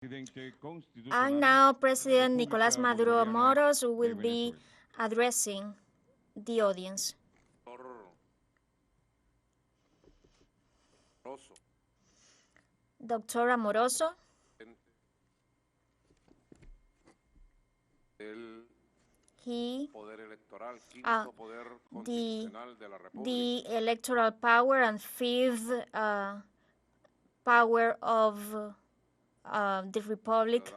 And now President Nicolás Maduro Moros will be addressing the audience. Dr. Amoroso, the electoral power and fifth power of the Republic,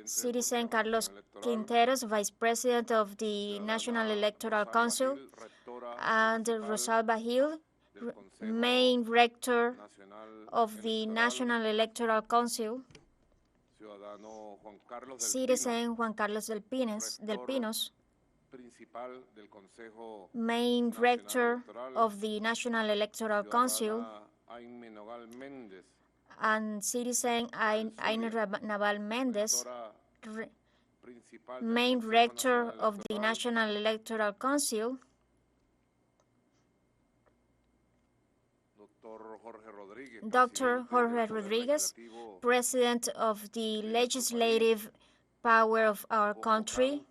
Citizen Carlos Quinteros, Vice President of the National Electoral Council, and Rosalba Gil, main rector of the National Electoral Council, Citizen Juan Carlos del Pinos, main rector of the National Electoral Council, and Citizen Ainer Naval Mendez, main rector of the National Electoral Council, Dr. Jorge Rodriguez, President of the Legislative Power of our country,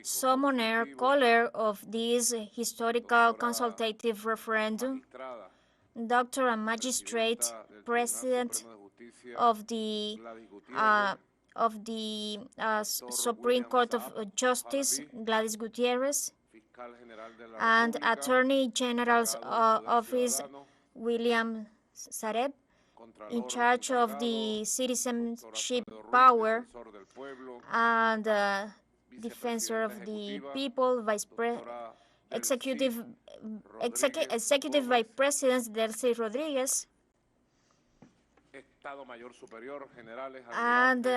summoner, caller of this historical consultative referendum, Doctor and Magistrate, President of the Supreme Court of Justice, Gladys Gutierrez, and Attorney General's Office, William Sareb, in charge of the citizenship power, and Defensor of the People, Executive Vice President Delcy Rodriguez, and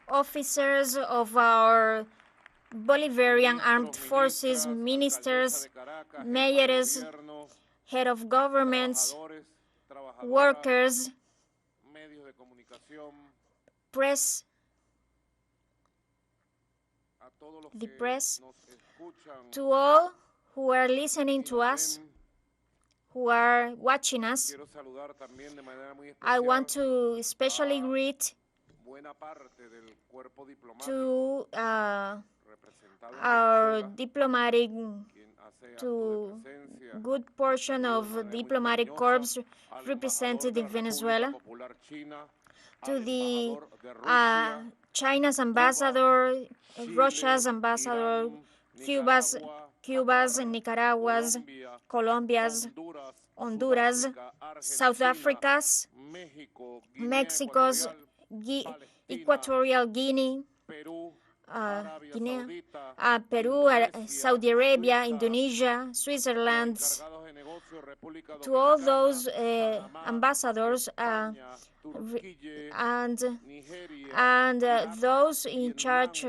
officers of our Bolivarian Armed Forces, ministers, mayors, head of governments, workers, press, the press, to all who are listening to us, who are watching us. I want to especially greet to our diplomatic, to good portion of diplomatic corps represented in Venezuela, to the China's ambassador, Russia's ambassador, Cuba's, Nicaragua's, Colombia's, Honduras, South Africa's, Mexico's, Equatorial Guinea, Peru, Saudi Arabia, Indonesia, Switzerland, to all those ambassadors and those in charge,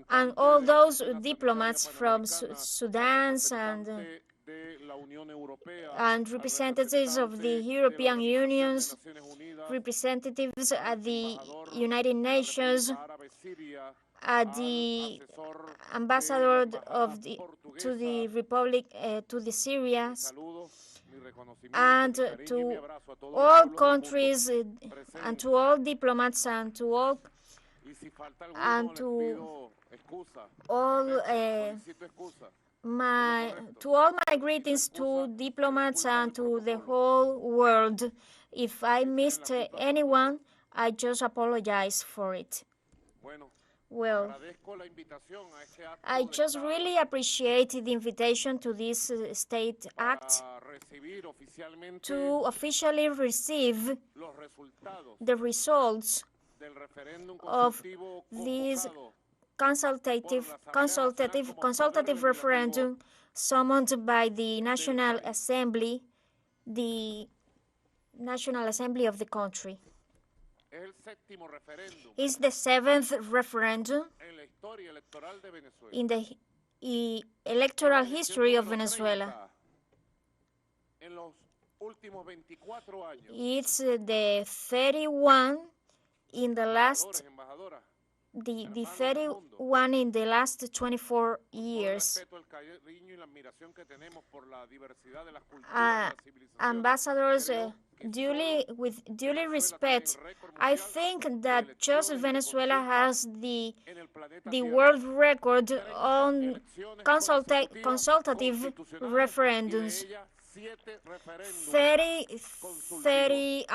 and all those diplomats from Sudan and representatives of the European Union, representatives at the United Nations, at the ambassador to the Republic, to the Syria, and to all countries, and to all diplomats, and to all my greetings to diplomats and to the whole world. If I missed anyone, I just apologize for it. Well, I just really appreciate the invitation to this state act to officially receive the results of this consultative referendum summoned by the National Assembly, the National Assembly of the country. It's the seventh referendum in the electoral history of Venezuela. It's the 31 in the last the 31 in the last 24 years. Ambassadors, with duly respect, I think that just Venezuela has the world record on consultative referendums. 30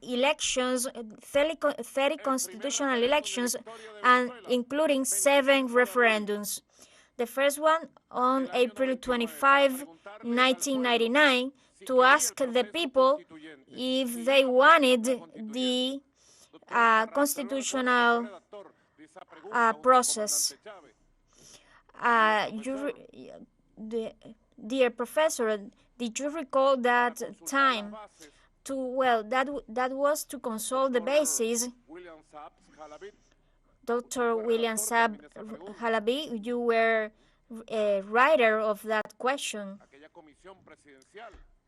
elections, 30 constitutional elections, and including 7 referendums. The first one on April 25, 1999, to ask the people if they wanted the constitutional process. Dear professor, did you recall that time? That was to consult the basis. Dr. William Saab Halabi, you were a writer of that question.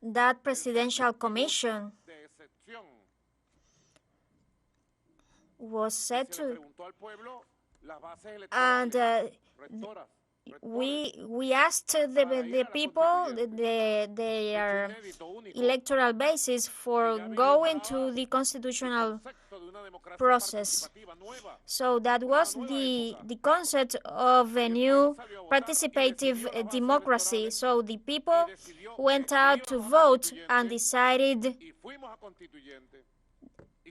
That presidential commission was set to, and we asked the people their electoral basis for going to the constitutional process. So that was the concept of a new participative democracy. So the people went out to vote and decided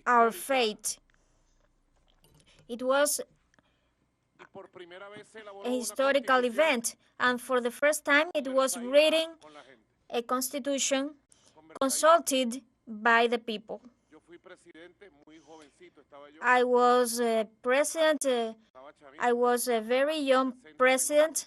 our fate. It was a historical event, and for the first time it was reading a constitution consulted by the people. I was president, I was a very young president.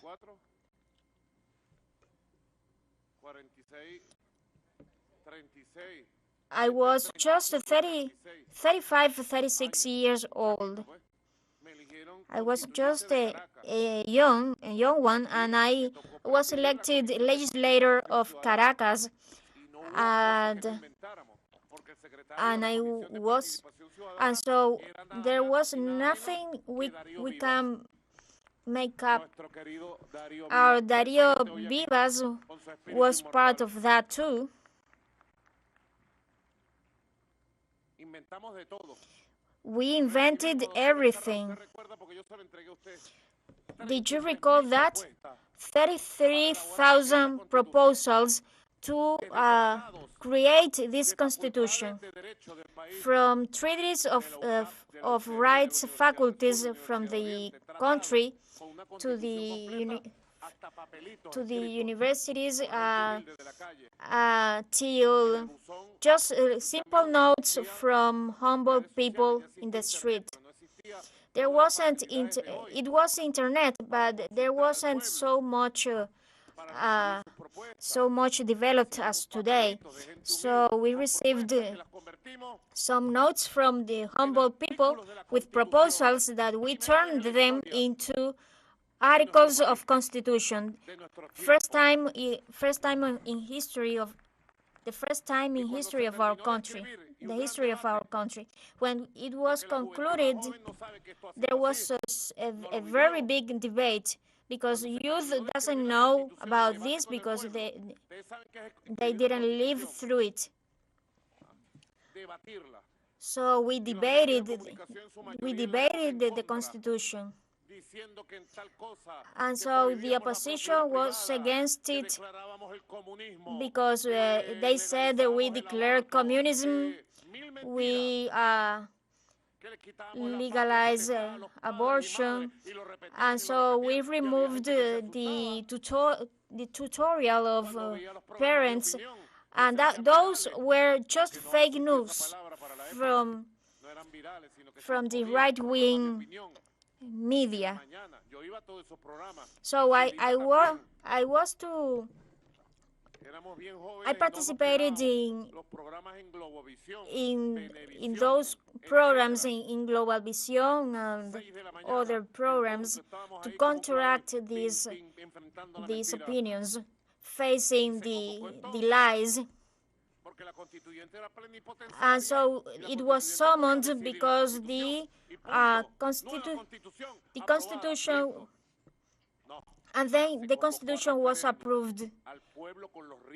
I was just 35, 36 years old. I was just a young one, and I was elected legislator of Caracas, and so there was nothing we can make up. Our Dario Vivas was part of that too. We invented everything. Did you recall that? 33,000 proposals to create this constitution, from treaties of rights faculties from the country to the universities, till just simple notes from humble people in the street. There wasn't it was internet, but there wasn't so much developed as today. So we received some notes from the humble people with proposals that we turned them into articles of constitution. First time in history of our country, the history of our country. When it was concluded, there was a very big debate, because youth doesn't know about this because they didn't live through it. So we debated the Constitution. And so the opposition was against it because they said that we declared communism, we legalized abortion, and so we removed the tutorial of parents, and those were just fake news from the right-wing media. So I participated in those programs in Globalvision and other programs to counteract these opinions, facing the lies. And so it was summoned because the Constitution, and then the Constitution was approved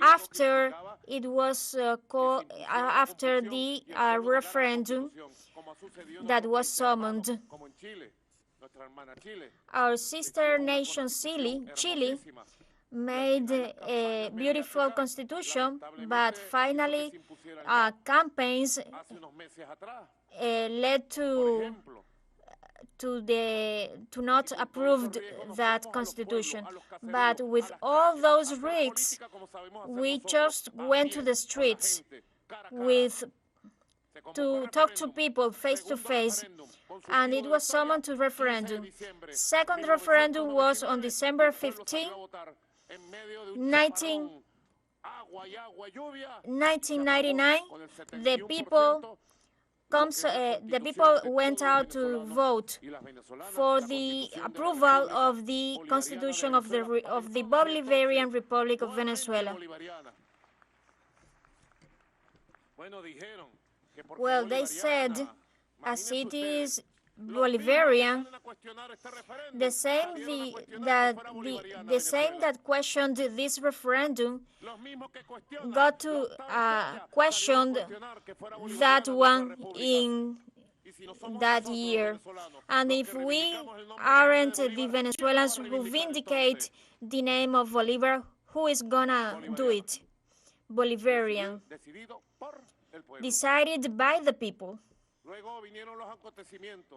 after it was after the referendum that was summoned. Our sister nation Chile made a beautiful constitution, but finally campaigns led to not approve that constitution. But with all those risks, we just went to the streets to talk to people face to face, and it was summoned to referendum. Second referendum was on December 15, 1999. The people went out to vote for the approval of the Constitution of the Bolivarian Republic of Venezuela. Well, they said, as it is Bolivarian, the same that questioned this referendum got to question that one in that year. And if we aren't the Venezuelans who vindicate the name of Bolivar, who is gonna do it? Bolivarian. Decided by the people.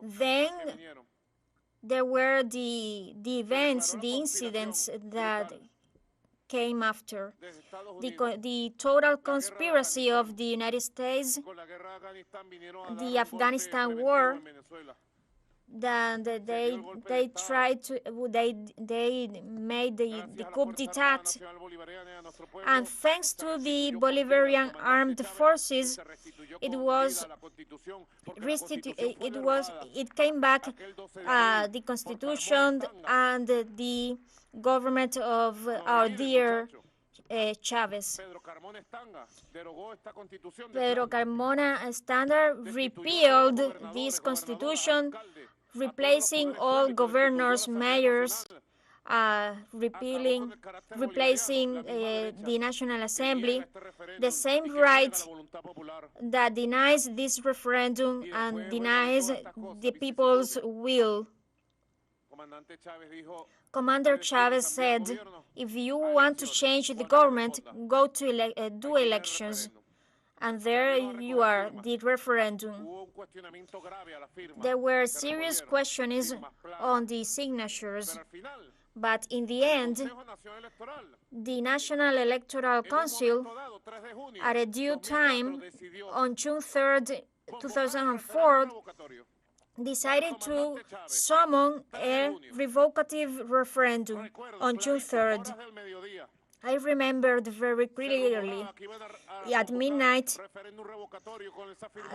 Then there were the events, the incidents that came after. The total conspiracy of the United States, the Afghanistan war, that they made the coup d'etat, and thanks to the Bolivarian armed forces, it came back the Constitution and the government of our dear Chavez. Pedro Carmona Standard repealed this constitution, replacing all governors, mayors, replacing the National Assembly, the same right that denies this referendum and denies the people's will. Commander Chavez said, if you want to change the government, go to do elections. And there you are, the referendum. There were serious questions on the signatures, but in the end, the National Electoral Council, at a due time, on June 3rd, 2004, decided to summon a revocative referendum on June 3rd. I remembered very clearly. At midnight,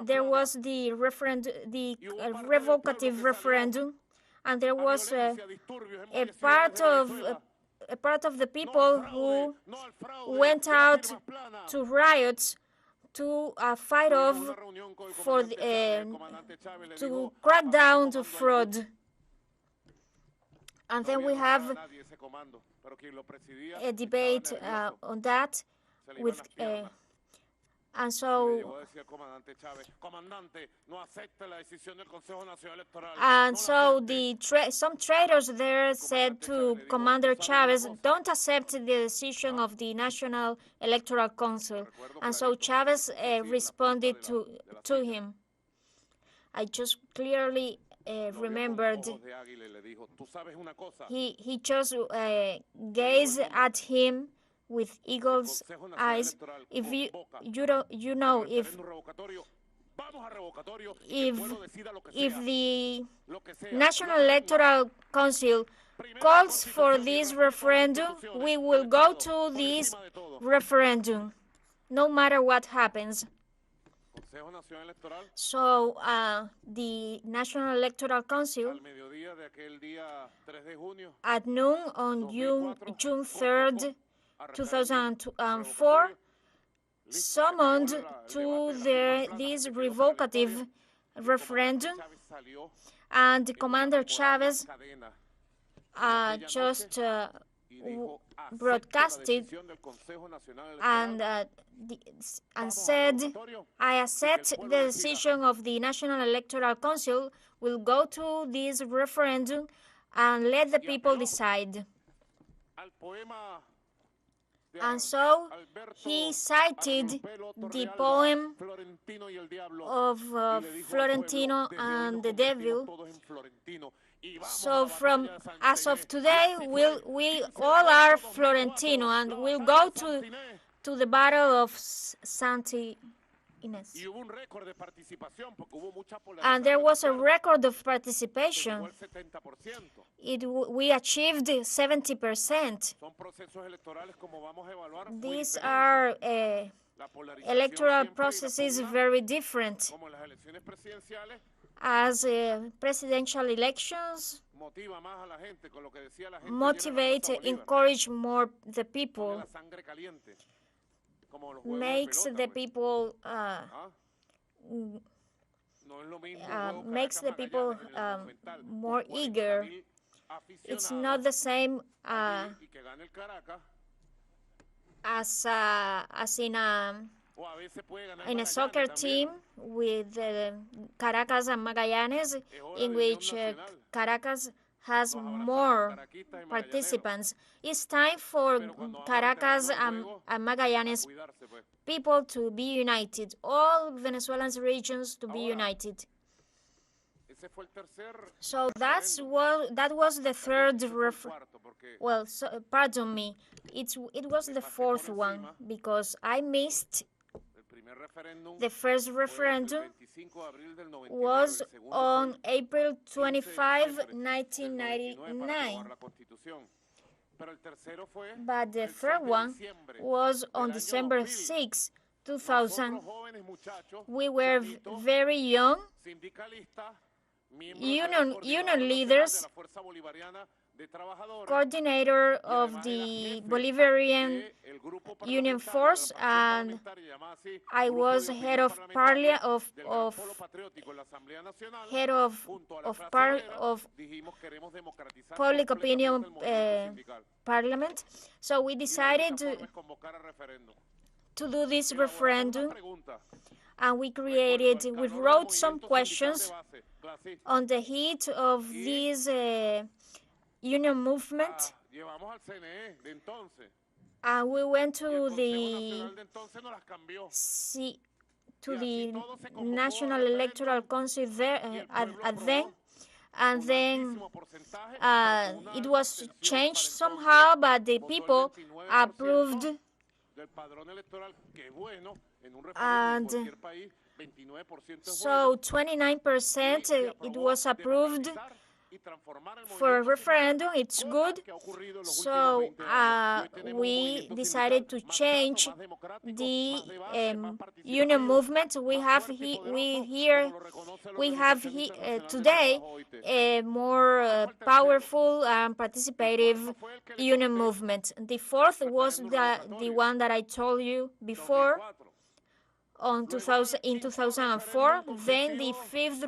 there was the revocative referendum, and there was a part of the people who went out to riots to fight off to crack down to fraud. And then we have a debate on that with and so some traitors there said to Commander Chavez, don't accept the decision of the National Electoral Council. And so Chavez responded to him. I just clearly remembered. He just gazed at him with eagle's eyes. If if the National Electoral Council calls for this referendum, we will go to this referendum, no matter what happens. So the National Electoral Council at noon on June 3rd, 2004 summoned to this revocative referendum, and Commander Chavez just broadcasted and said, I accept the decision of the National Electoral Council, will go to this referendum and let the people decide. And so he cited the poem of Florentino and the Devil. So as of today, we all are Florentino, and we'll go to the Battle of Santi Ines. And there was a record of participation. We achieved 70%. These are electoral processes very different. As presidential elections motivate, encourage more the people, makes the people more eager. It's not the same as in a soccer team with Caracas and Magallanes, in which Caracas has more participants. It's time for Caracas and Magallanes people to be united, all Venezuelan regions to be united. So that was the third pardon me, it was the fourth one, because I missed the first referendum. Was on April 25, 1999. But the third one was on December 6, 2000. We were very young, union leaders, coordinator of the Bolivarian Union Force, and I was head of public opinion parliament. So we decided to do this referendum, and we wrote some questions on the heat of this union movement, and we went to the National Electoral Council there and then it was changed somehow, but the people approved, and so 29% it was approved for a referendum. It's good. So we decided to change the union movement. We have today a more powerful and participative union movement. The fourth was the one that I told you before. In 2004, then the fifth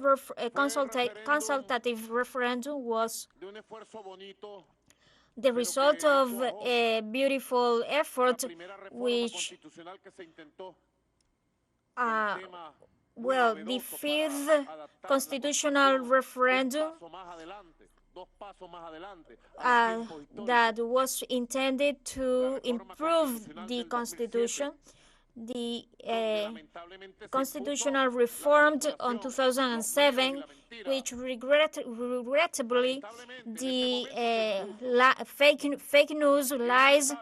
consultative referendum was the result of a beautiful effort, which, the fifth constitutional referendum that was intended to improve the Constitution. The constitutional reformed on 2007, which regrettably the fake news lies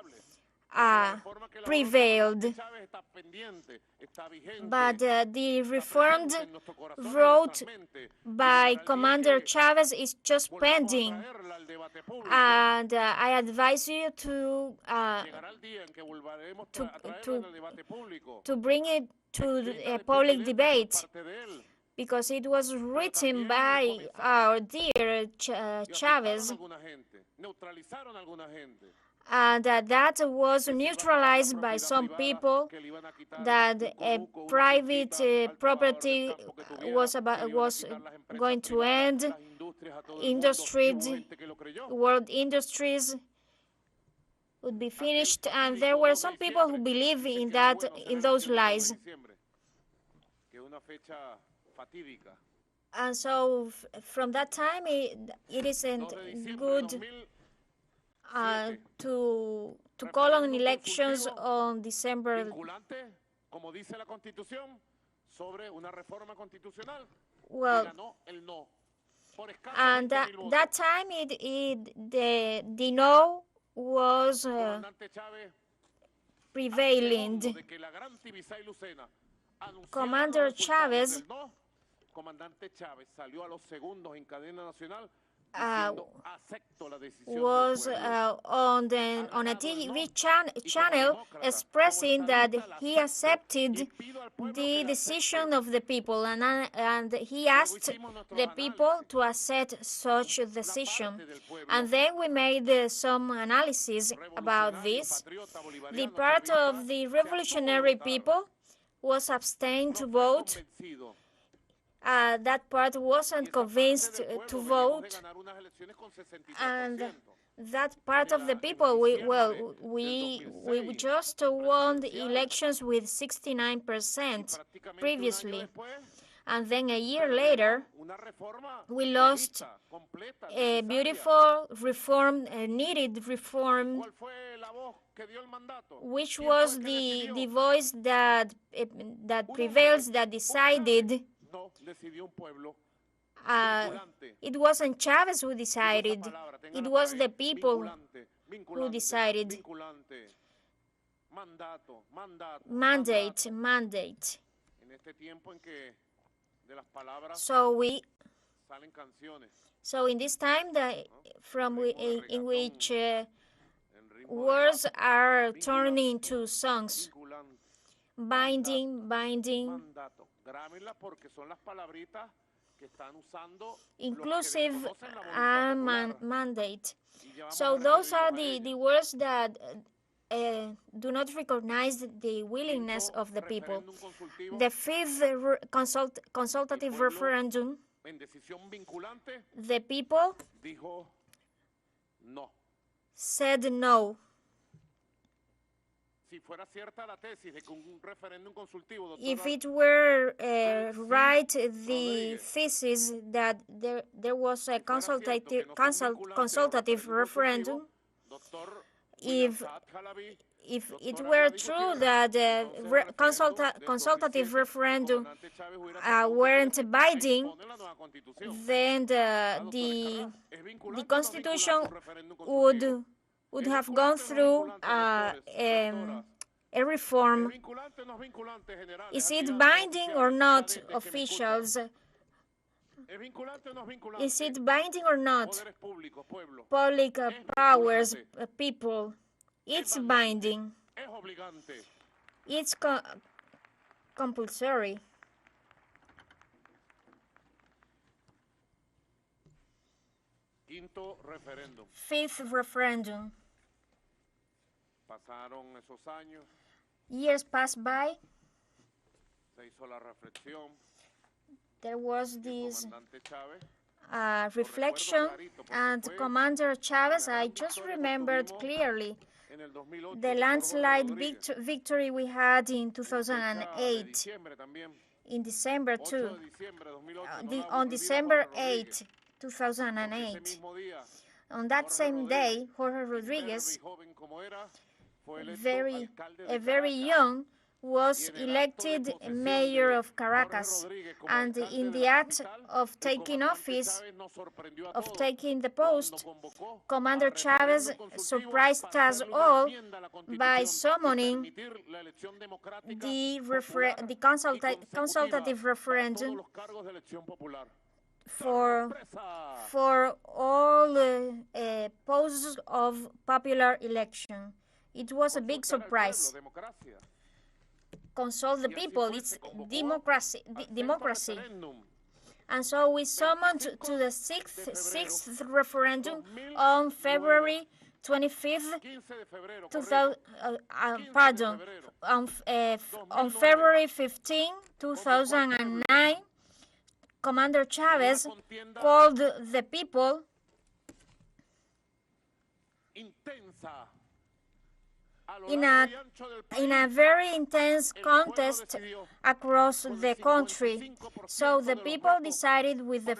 prevailed. But the reformed vote by Commander Chavez is just pending, and I advise you to bring it to a public debate, because it was written by our dear Chavez, and that was neutralized by some people, that private property was going to end, world industries would be finished, and there were some people who believe in those lies. And so from that time, it isn't good to call on elections on December. Well, and that time the no was prevailing. Commander Chavez was on a TV channel expressing that he accepted the decision of the people, and he asked the people to accept such a decision. And then we made some analysis about this. The part of the revolutionary people was abstained to vote. That part wasn't convinced to vote, and that part of the people, we just won the elections with 69% previously, and then a year later we lost a beautiful reform, a needed reform, which was the voice that prevails, that decided. It wasn't Chavez who decided, it was the people who decided. Mandate. So in this time in which words are turning into songs, binding, inclusive, and mandate. So those are the words that do not recognize the willingness of the people. The fifth consultative referendum, the people said no. If it were right, the thesis that there was a consultative referendum, if it were true that consultative referendum weren't binding, then the Constitution would have gone through a reform. Is it binding or not, officials? Is it binding or not? Public powers, people. It's binding. It's compulsory. Fifth referendum. Years passed by. There was this reflection, and Commander Chavez, I just remembered clearly the landslide victory we had in 2008, in December too, on December 8, 2008. On that same day, Jorge Rodriguez, very young, was elected mayor of Caracas, and in the act of taking office, of taking the post, Commander Chavez surprised us all by summoning the consultative referendum for all posts of popular election. It was a big surprise. Consult the people, it's democracy. And so we summoned to the sixth referendum on February 25th, on February 15, 2009, Commander Chavez called the people in a very intense contest across the country. So the people decided with the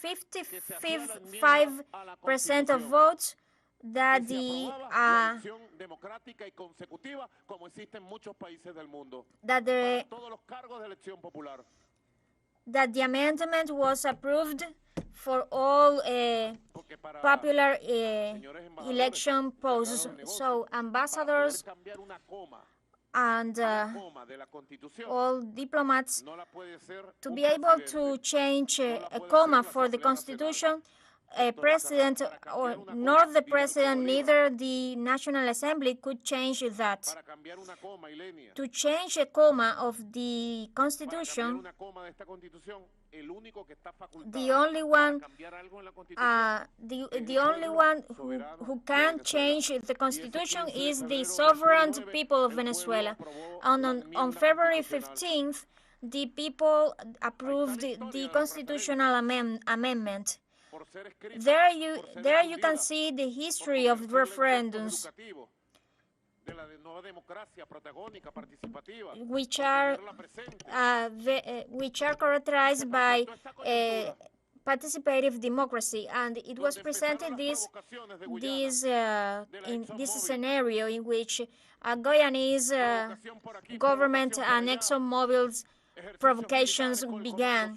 55% of votes that the amendment was approved for all popular election posts. So ambassadors and all diplomats, to be able to change a comma for the Constitution, a president nor the president, neither the National Assembly could change that. To change a comma of the Constitution, the only one who can change the Constitution is the sovereign people of Venezuela. On February 15th, the people approved the constitutional amendment. There you can see the history of referendums, which are characterized by participative democracy, and it was presented in this scenario in which Guyanese government and ExxonMobil's provocations began.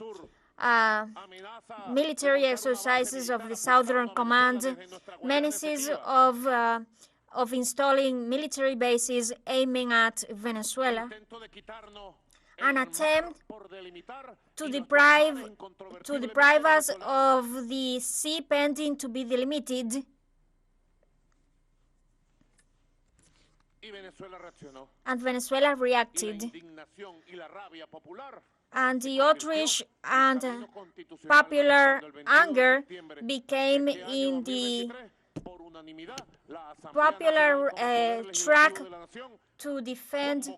Military exercises of the Southern Command, menaces of installing military bases aiming at Venezuela, an attempt to deprive us of the sea pending to be delimited. And Venezuela reacted. And the outrage and popular anger became in the popular track to defend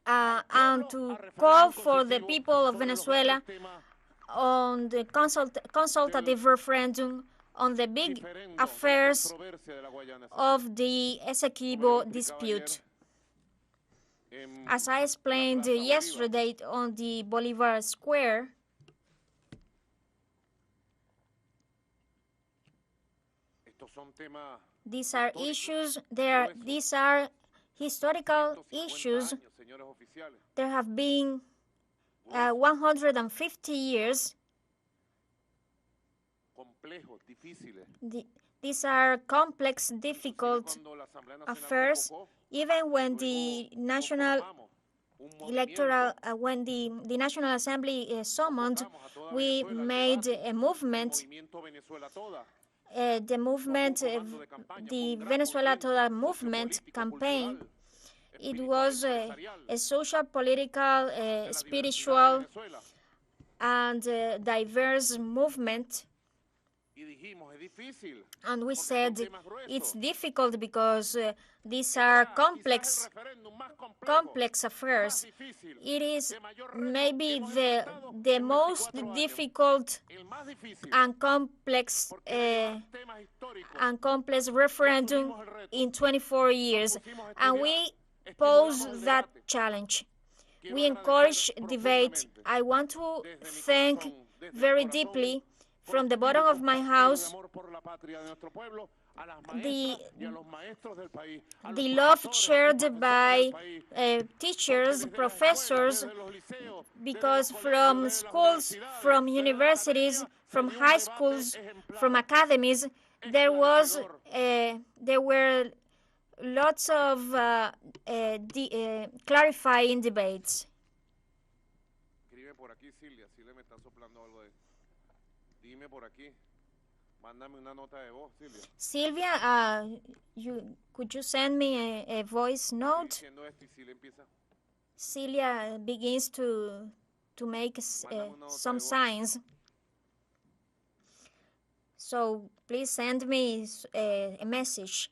and to call for the people of Venezuela on the consultative referendum on the big affairs of the Essequibo dispute. As I explained yesterday on the Bolivar Square, these are issues, these are historical issues. There have been 150 years. These are complex, difficult affairs. Even when the National Electoral, when the National Assembly summoned, we made a movement. The movement, the Venezuela Toda movement campaign. It was a social, political, spiritual, and diverse movement. And we said it's difficult because these are complex affairs. It is maybe the most difficult and complex referendum in 24 years, and we pose that challenge. We encourage debate. I want to thank very deeply, from the bottom of my house, the love shared by teachers, professors, because from schools, from universities, from high schools, from academies, there were lots of clarifying debates. Silvia, could you send me a voice note? Celia begins to make some signs. So please send me a message.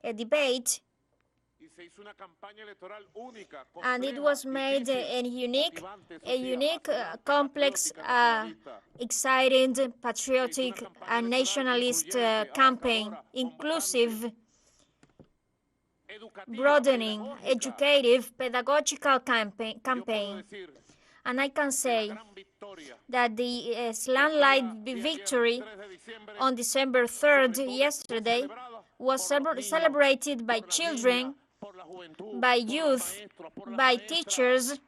A debate, and it was made a unique, complex, exciting, patriotic, and nationalist campaign, inclusive, broadening, educative, pedagogical campaign. And I can say that the landslide victory on December 3rd, yesterday, was celebrated by children, by youth, by teachers,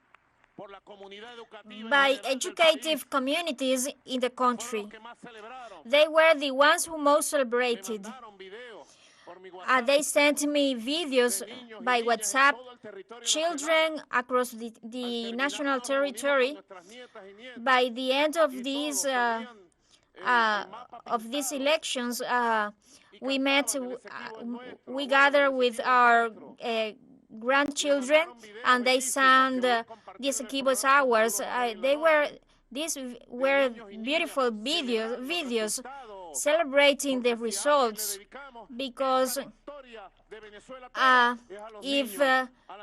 by educative communities in the country. They were the ones who most celebrated. They sent me videos by WhatsApp, children across the national territory. By the end of these elections, we gathered with our grandchildren, and they sang the Esequibo's hours. These were beautiful videos celebrating the results, because if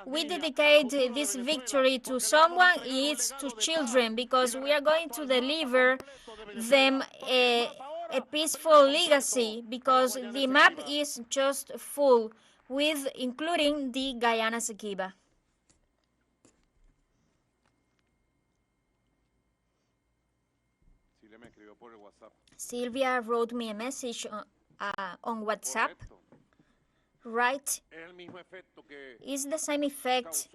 we dedicate this victory to someone, it's to children, because we are going to deliver them a peaceful legacy, because the map is just full, with including the Guyana Esequiba. Silvia wrote me a message on WhatsApp. Right? It's the same effect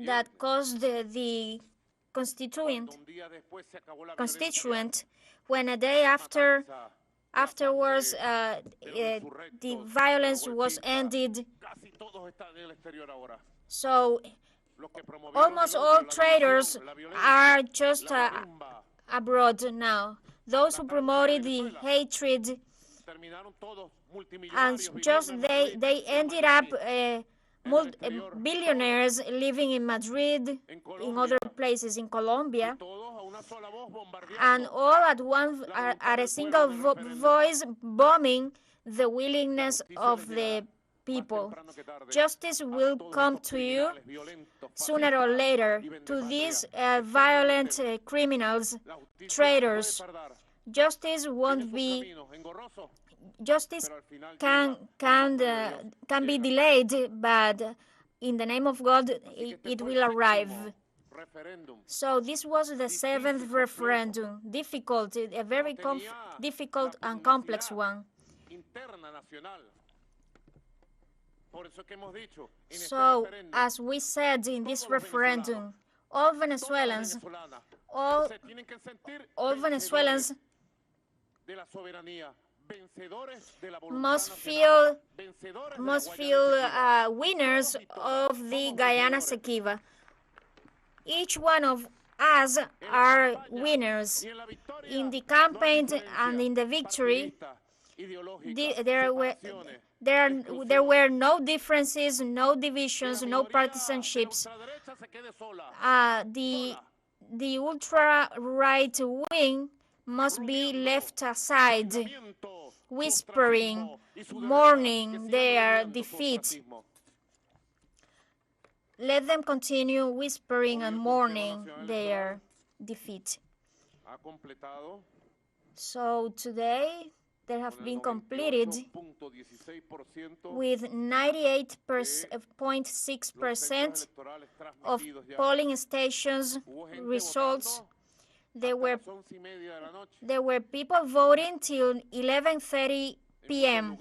that caused the constituent when a day afterwards the violence was ended. So almost all traitors are just abroad now. Those who promoted the hatred, and just they ended up billionaires living in Madrid, in other places, in Colombia, and all at a single voice, bombing the willingness of the people. Justice will come to you sooner or later, to these violent criminals, traitors. Justice can be delayed, but in the name of God, it will arrive. So this was the 7th referendum, a very difficult and complex one. So, as we said in this referendum, all Venezuelans must feel winners of the Guyana Esequiba. Each one of us are winners. In the campaign and in the victory, there were no differences, no divisions, no partisanships. The ultra-right wing must be left aside, whispering, mourning their defeat. Let them continue whispering and mourning their defeat. So today, there have been completed with 98.6% of polling stations results. There were people voting till 11:30 p.m.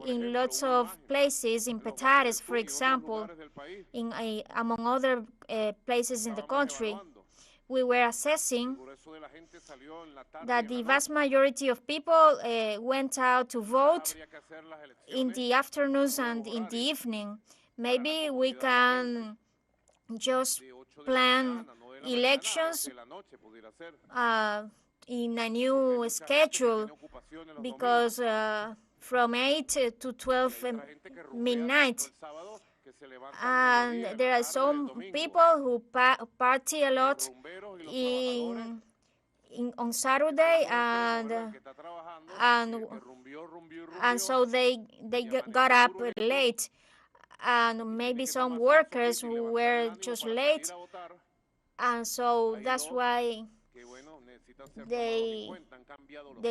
in lots of places, in Petares, for example, among other places in the country. We were assessing that the vast majority of people went out to vote in the afternoons and in the evening. Maybe we can just plan elections in a new schedule, because from 8 to 12 midnight, and there are some people who party a lot in on Saturday, and so they got up late, and maybe some workers who were just late, and so that's why they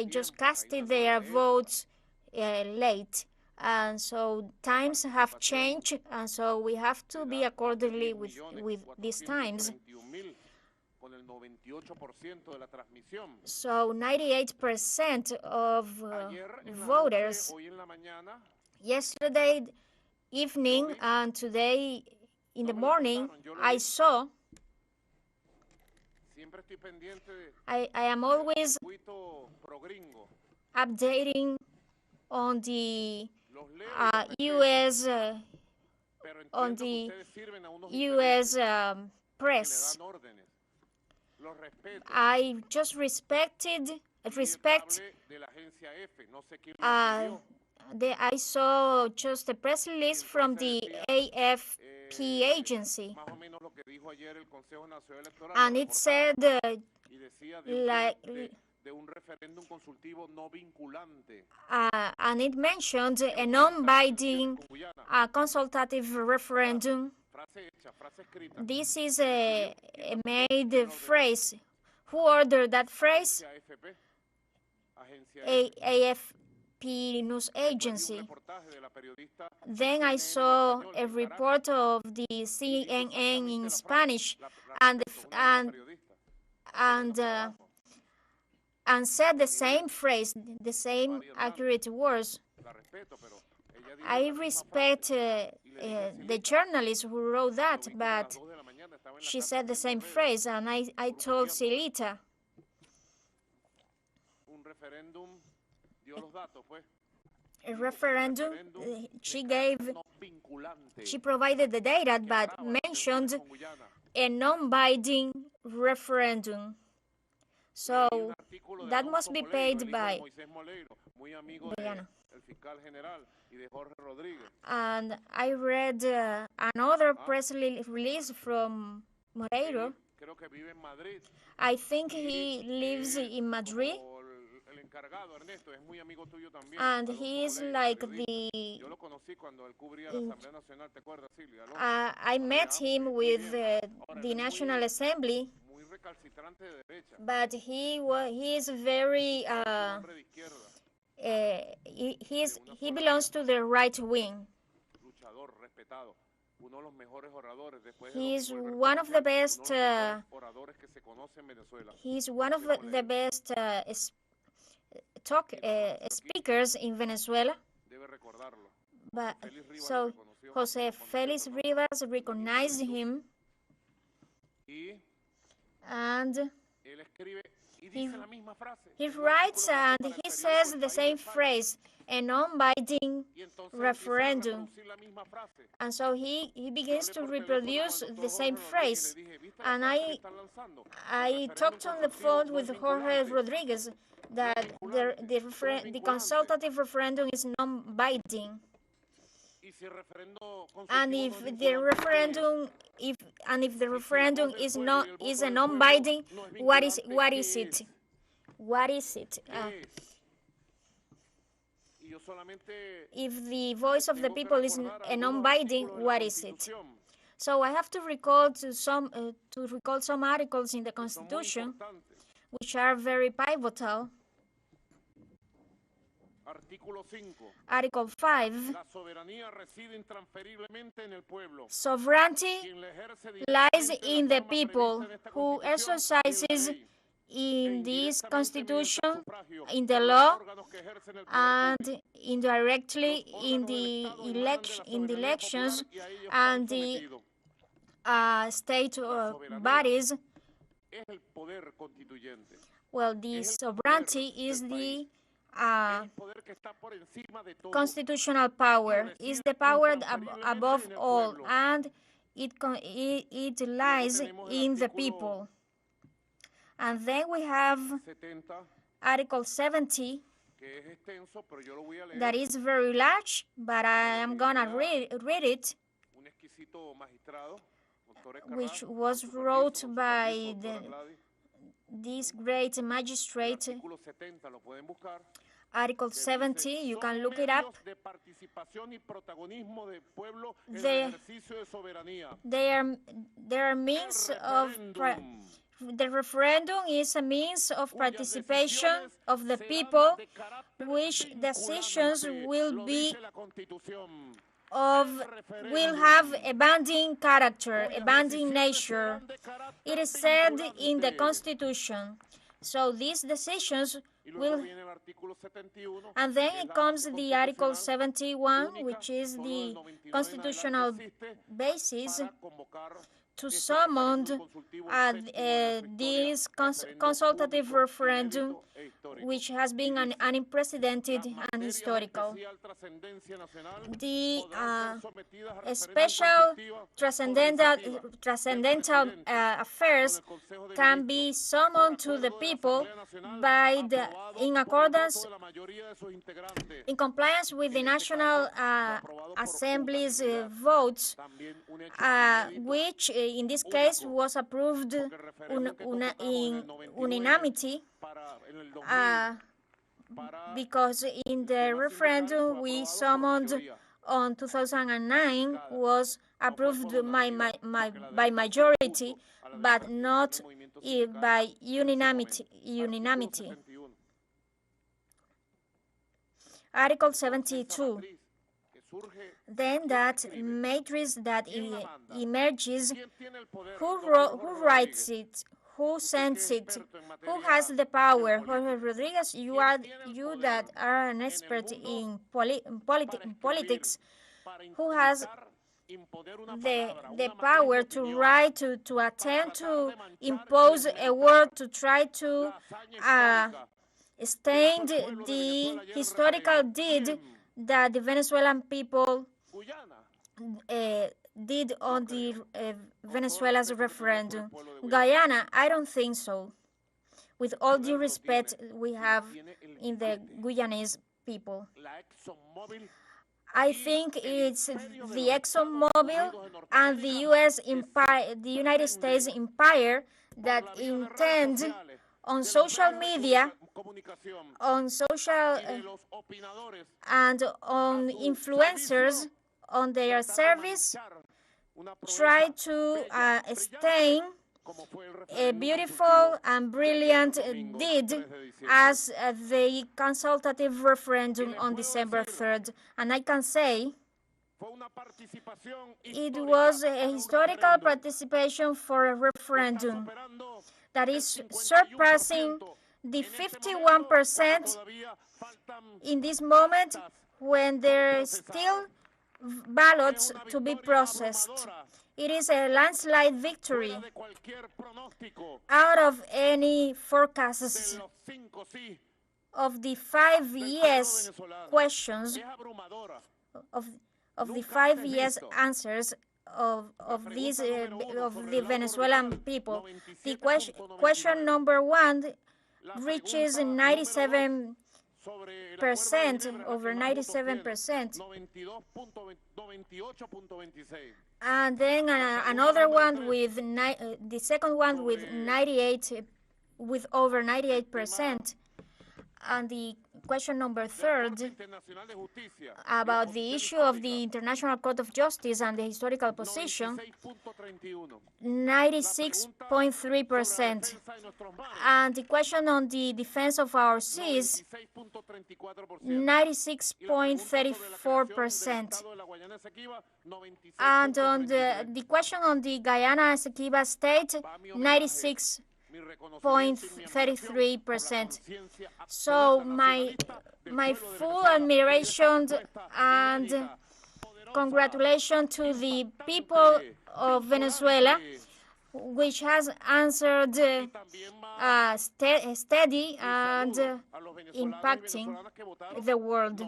just casted their votes late. And so times have changed, and so we have to be accordingly with these times. So 98% of voters yesterday evening and today in the morning, I saw. I am always updating on the U.S. Press. I just respect. I saw just a press release from the AFP agency, and it said and it mentioned a non-binding consultative referendum. This is a made phrase. Who ordered that phrase? AFP news agency. Then I saw a report of the CNN in Spanish, and said the same phrase, the same accurate words. I respect the journalist who wrote that, but she said the same phrase, and I told Silita. A referendum, she provided the data, but mentioned a non-binding referendum. So that must be paid by Diana. And I read another press release from Moreiro. I think he lives in Madrid. And he is like I met him with the National Assembly, but he is very he belongs to the right wing. He is one of the best speakers in Venezuela. But so Jose Felix Rivas recognized him, and he writes and he says the same phrase, a non-binding referendum. And so he begins to reproduce the same phrase. And I talked on the phone with Jorge Rodriguez that the consultative referendum is non-binding. And if the referendum is a non-binding, what is it? What is it? If the voice of the people is a non-binding, what is it? So I have to recall some articles in the Constitution, which are very pivotal. Article 5. Sovereignty lies in the people, who exercises in this Constitution, in the law, and indirectly in the elections and the state bodies. Well, the sovereignty is the constitutional power, is the power above all, and it lies in the people. And then we have Article 70, that is very large, but I am gonna read it, which was wrote by this great magistrate, Article 70, you can look it up. There are means of the referendum is a means of participation of the people, which decisions will have a binding character, a binding nature. It is said in the Constitution. So these decisions will, and then it comes the Article 71, which is the constitutional basis to summon this consultative referendum, which has been unprecedented and historical. The special transcendental affairs can be summoned to the people in compliance with the National Assembly's votes, which in this case was approved in unanimity, because in the referendum we summoned on 2009 was approved by majority, but not by unanimity. Article 72. Then that matrix that emerges, who writes it, who sends it, who has the power? Jorge Rodriguez, you that are an expert in politics, who has the power to write, to attempt to impose a word, to try to stain the historical deed that the Venezuelan people did on the Venezuela's referendum? Guyana, I don't think so. With all due respect we have in the Guyanese people, I think it's the ExxonMobil and the United States empire that intend on social media, on social and on influencers, on their service, try to stain a beautiful and brilliant deed as the consultative referendum on December 3rd. And I can say it was a historical participation for a referendum that is surpassing the 51% in this moment, when there are still ballots to be processed. It is a landslide victory out of any forecasts of the 5 years questions, of the 5 years answers of the Venezuelan people. The question number 1 reaches 97%, over 97%. And then another one with the second one with over 98%. And the question number 3 about the issue of the International Court of Justice and the historical position, 96.3%. And the question on the defense of our seas, 96.34%. And on the question on the Guyana Essequibo state, 96.33%. So my full admiration and congratulations to the people of Venezuela, which has answered steady and impacting the world.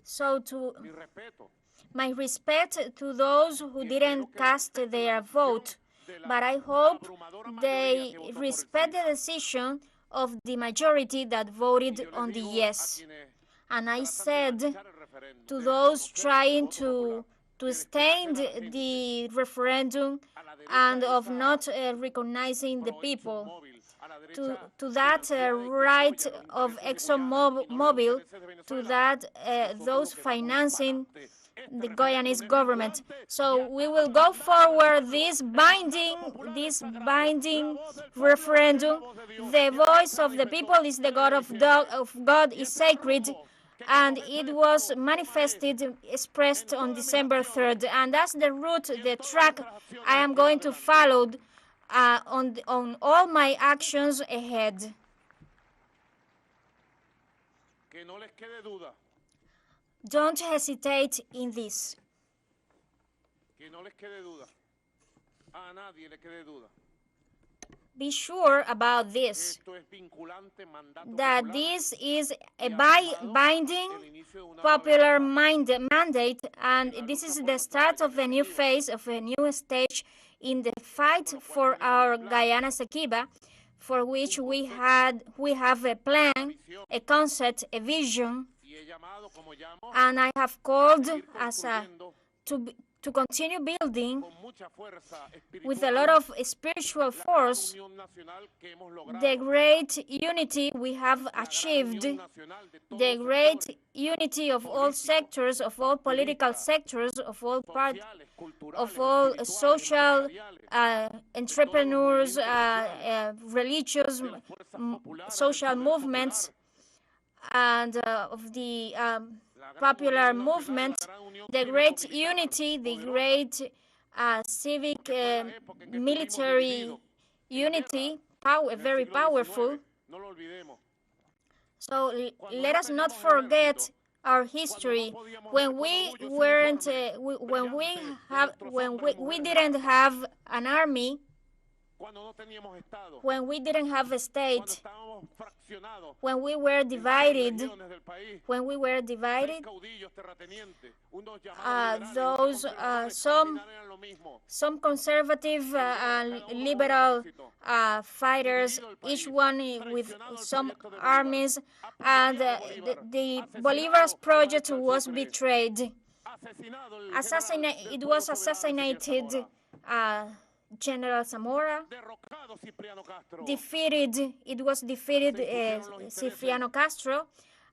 So my respect to those who didn't cast their vote, but I hope they respect the decision of the majority that voted on the yes. And I said to those trying to to stay the referendum and of not recognizing the people, to that right of ExxonMobil, to that those financing the Guyanese government. So we will go forward this binding referendum. The voice of the people is the God of God is sacred, and it was manifested, expressed on December 3rd. And that's the route, the track I am going to follow on all my actions ahead. Don't hesitate in this. Be sure about this, that this is a binding popular mandate, and this is the start of a new phase, of a new stage in the fight for our Guyana Esequibo, for which we have a plan, a concept, a vision, and I have called to continue building with a lot of spiritual force the great unity we have achieved, the great unity of all sectors, of all political sectors, of all social entrepreneurs, religious, social movements, and of the popular movement, the great unity, the great civic military unity, very powerful. So let us not forget our history. When we didn't have an army, when we didn't have a state, when we were divided, some conservative liberal fighters, each one with some armies, and the Bolivar's project was betrayed. It was assassinated. General Zamora defeated Cipriano Castro,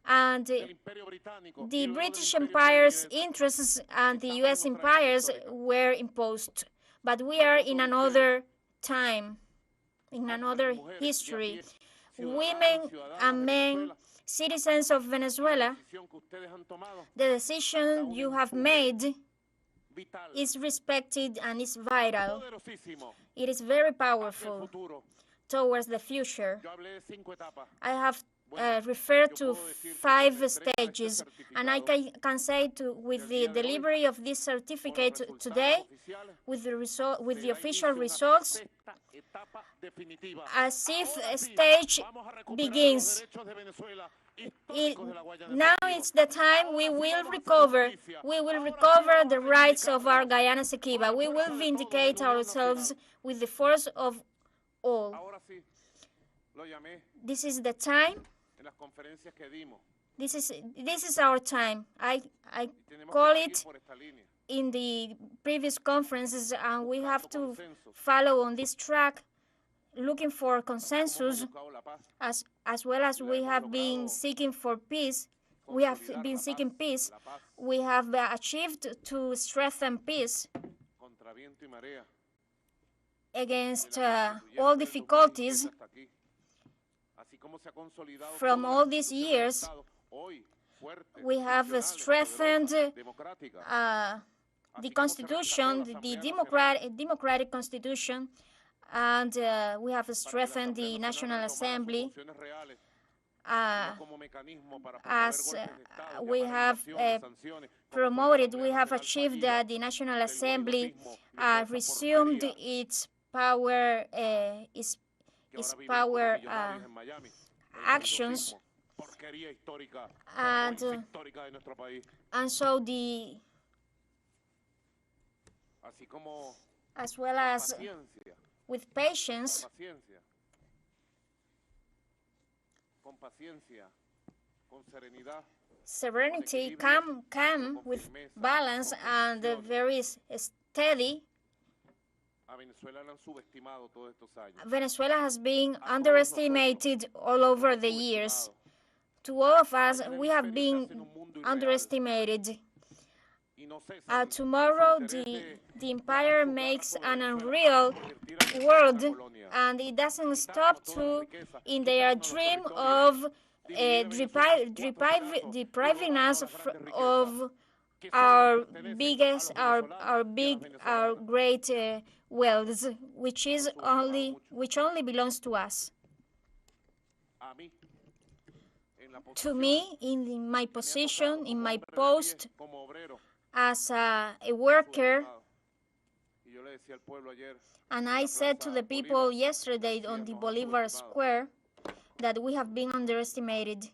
and the British Empire's interests and the U.S. Empires were imposed. But we are in another time, in another history. Women and men, citizens of Venezuela, the decision you have made is respected and is vital. It is very powerful towards the future. I have referred to 5 stages, and I can say with the delivery of this certificate today, with the official results, a 6th stage begins. Now it's the time we will recover the rights of our Guyana Esequibo. We will vindicate ourselves with the force of all. This is the time. This is our time. I call it in the previous conferences, and we have to follow on this track, looking for consensus, as well as we have been seeking for peace. We have been seeking peace. We have achieved to strengthen peace against all difficulties from all these years. We have strengthened the Constitution, the democratic Constitution, and we have strengthened the National Assembly, as we have promoted. We have achieved that the National Assembly resumed its power actions, and so as well as with patience, serenity come with balance and very steady. Venezuela has been underestimated all over the years. To all of us, we have been underestimated. Tomorrow, the empire makes an unreal world, and it doesn't stop in their dream of depriving us of our great wealth, which only belongs to us. To me, in my position, in my post as a worker, and I said to the people yesterday on the Bolivar Square that we have been underestimated.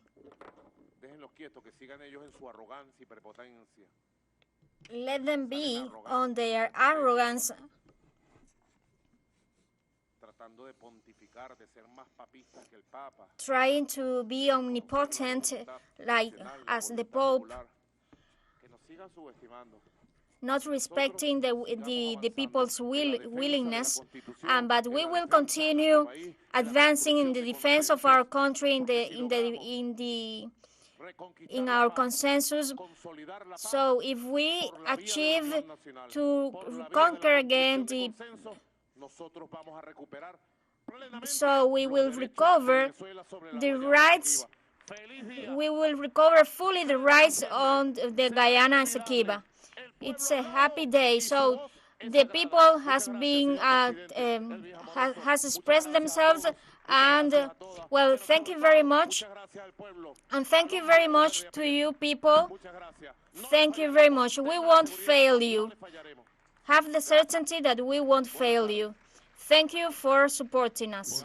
Let them be on their arrogance, trying to be omnipotent as the Pope, not respecting the people's willingness, but we will continue advancing in the defense of our country in our consensus. So if we achieve to conquer again so we will recover the rights. We will recover fully the rights on the Guyana Essequibo. It's a happy day. So the people has expressed themselves, and well, thank you very much, and thank you very much to you people. Thank you very much. We won't fail you. Have the certainty that we won't fail you. Thank you for supporting us.